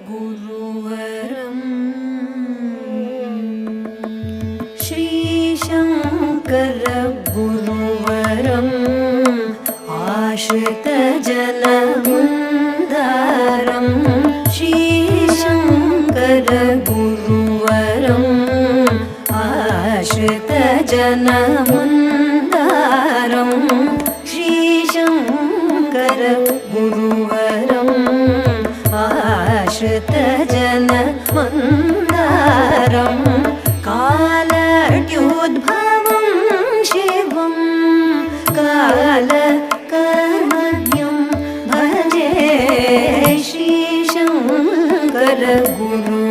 गुरुवरम् श्रीशंकर गुरुवरम् आश्रितजनमुन्दारम् श्रीशंकर गुरुवरम् आश्रितजनमुन्दारम् श्रीशंकर गुरुवरम् आश्रितजनमुन्दारम् कालड्योद्भवं शिवं कालकर्मण्यं भजे श्रीशंकर गुरु